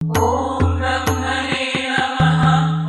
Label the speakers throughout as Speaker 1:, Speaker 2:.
Speaker 1: ओम ब्रह्मणे नमः।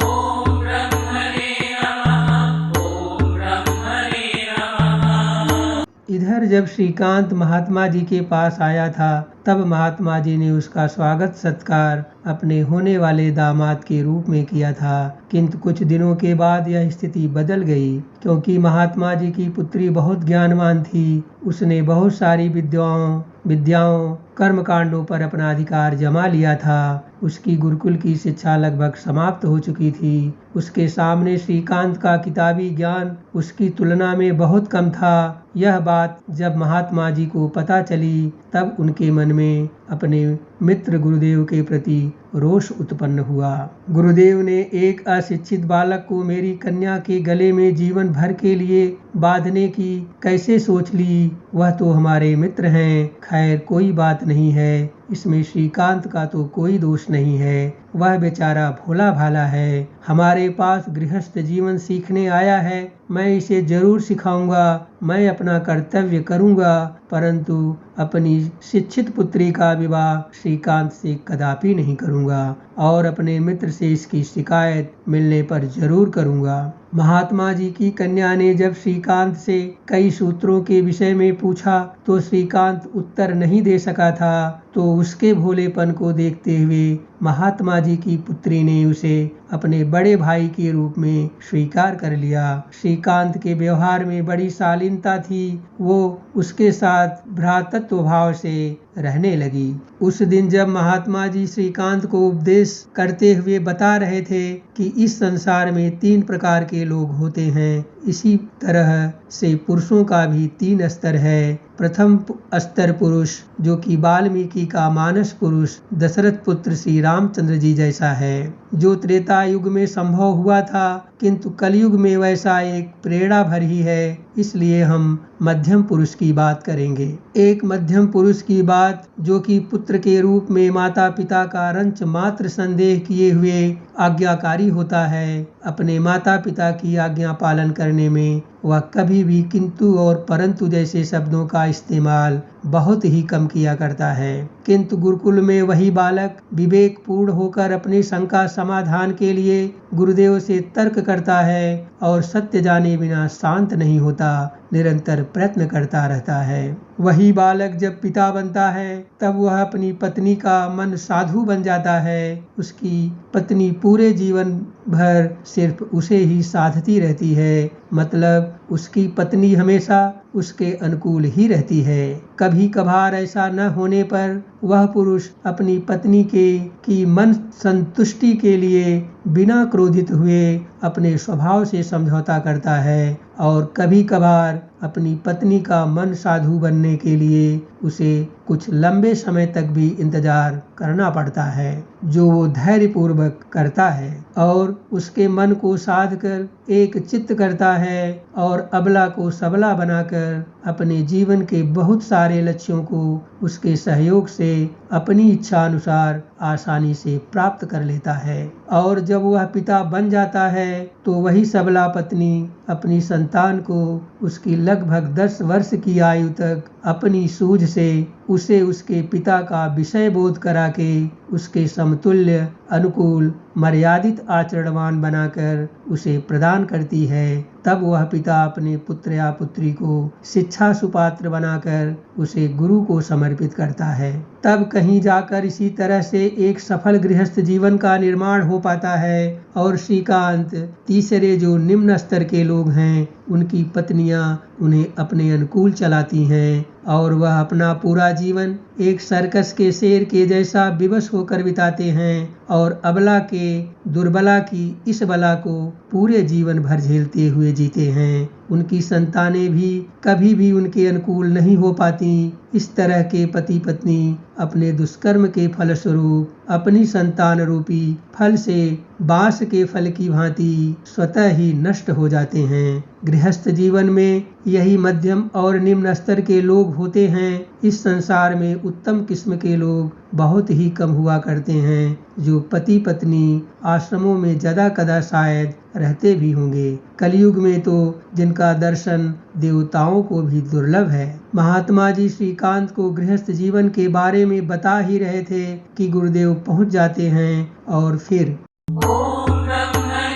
Speaker 1: ओम ब्रह्मणे नमः। ओम ब्रह्मणे नमः।
Speaker 2: इधर जब श्रीकांत महात्मा जी के पास आया था तब महात्मा जी ने उसका स्वागत सत्कार अपने होने वाले दामाद के रूप में किया था। किंतु कुछ दिनों के बाद यह स्थिति बदल गई, क्योंकि महात्मा जी की पुत्री बहुत ज्ञानवान थी। उसने बहुत सारी विद्याओं कर्म कांडों पर अपना अधिकार जमा लिया था। उसकी गुरुकुल की शिक्षा लगभग समाप्त हो चुकी थी। उसके सामने श्रीकांत का किताबी ज्ञान उसकी तुलना में बहुत कम था। यह बात जब महात्मा जी को पता चली तब उनके मन में अपने मित्र गुरुदेव के प्रति रोष उत्पन्न हुआ। गुरुदेव ने एक अशिक्षित बालक को मेरी कन्या के गले में जीवन भर के लिए बांधने की कैसे सोच ली? वह तो हमारे मित्र हैं। खैर कोई बात नहीं है, इसमें श्रीकांत का तो कोई दोष नहीं है। वह बेचारा भोला भाला है। हमारे पास गृहस्थ जीवन सीखने आया है। मैं इसे जरूर सिखाऊंगा। मैं अपना कर्तव्य करूंगा, परंतु अपनी शिक्षित पुत्री का विवाह श्रीकांत से कदापि नहीं करूंगा और अपने मित्र से इसकी शिकायत मिलने पर जरूर करूंगा। महात्मा जी की कन्या ने जब श्रीकांत से कई सूत्रों के विषय में पूछा तो श्रीकांत उत्तर नहीं दे सका था, तो उसके भोलेपन को देखते हुए महात्मा जी की पुत्री ने उसे अपने बड़े भाई के रूप में स्वीकार कर लिया। श्रीकांत के व्यवहार में बड़ी शालीनता थी। वो उसके साथ भ्रातृत्व भाव से रहने लगी। उस दिन जब महात्मा जी श्रीकांत को उपदेश करते हुए बता रहे थे कि इस संसार में 3 प्रकार के लोग होते हैं, इसी तरह से पुरुषों का भी 3 स्तर है। प्रथम स्तर पुरुष जो कि वाल्मीकि का मानस पुरुष दशरथ पुत्र श्री रामचंद्र जी जैसा है, जो त्रेता युग में संभव हुआ था, किंतु कलयुग में वैसा एक प्रेरणा भर ही है। इसलिए हम मध्यम पुरुष की बात करेंगे। एक मध्यम पुरुष की बात जो कि पुत्र के रूप में माता पिता का रंच मात्र संदेह किए हुए आज्ञाकारी होता है। अपने माता पिता की आज्ञा पालन करने में वह कभी भी किंतु और परंतु जैसे शब्दों का इस्तेमाल बहुत ही कम किया करता है। किंतु गुरुकुल में वही बालक विवेक पूर्ण होकर अपनी शंका समाधान के लिए गुरुदेव से तर्क करता है और सत्य जाने बिना शांत नहीं होता, निरंतर प्रयत्न करता रहता है। वही बालक जब पिता बनता है तब वह अपनी पत्नी का मन साधु बन जाता है। उसकी पत्नी पूरे जीवन भर सिर्फ उसे ही साधती रहती है, मतलब उसकी पत्नी हमेशा उसके अनुकूल ही रहती है। कभी कभार ऐसा न होने पर वह पुरुष अपनी पत्नी की मन संतुष्टि के लिए बिना क्रोधित हुए अपने स्वभाव से समझौता करता है और कभी कभार अपनी पत्नी का मन साधु बनने के लिए उसे कुछ लंबे समय तक भी इंतजार करना पड़ता है, जो वो धैर्य पूर्वक करता है और उसके मन को साध कर एक चित्त करता है और अबला को सबला बनाकर अपने जीवन के बहुत सारे लक्ष्यों को उसके सहयोग से अपनी इच्छा अनुसार आसानी से प्राप्त कर लेता है। और जब वह पिता बन जाता है तो वही सबला पत्नी अपनी संतान को उसकी लगभग 10 वर्ष की आयु तक अपनी सूझ से उसे उसके पिता का विषय बोध करा के उसके समतुल्य अनुकूल मर्यादित आचरणवान बनाकर उसे प्रदान करती है। तब वह पिता अपने पुत्र या पुत्री को शिक्षा सुपात्र बनाकर उसे गुरु को समर्पित करता है। तब कहीं जाकर इसी तरह से एक सफल गृहस्थ जीवन का निर्माण हो पाता है और श्रीकांत तीसरे जो निम्न स्तर के लोग हैं उनकी पत्नियां उन्हें अपने अनुकूल चलाती हैं और वह अपना पूरा जीवन एक सर्कस के शेर के जैसा विवश होकर बिताते हैं और अबला के दुर्बला की इस बला को पूरे जीवन भर झेलते हुए जीते हैं। उनकी संतानें भी कभी भी उनके अनुकूल नहीं हो पाती। इस तरह के पति पत्नी अपने दुष्कर्म के फलस्वरूप अपनी संतान रूपी फल से बांस के फल की भांति स्वतः ही नष्ट हो जाते हैं। गृहस्थ जीवन में यही मध्यम और निम्न स्तर के लोग होते हैं। इस संसार में उत्तम किस्म के लोग बहुत ही कम हुआ करते हैं, जो पति पत्नी आश्रमों में ज्यादा कदा शायद रहते भी होंगे। कलयुग में तो जिनका दर्शन देवताओं को भी दुर्लभ है। महात्मा जी श्रीकांत को गृहस्थ जीवन के बारे में बता ही रहे थे कि गुरुदेव पहुंच जाते हैं और फिर
Speaker 1: ओम ब्रह्मणे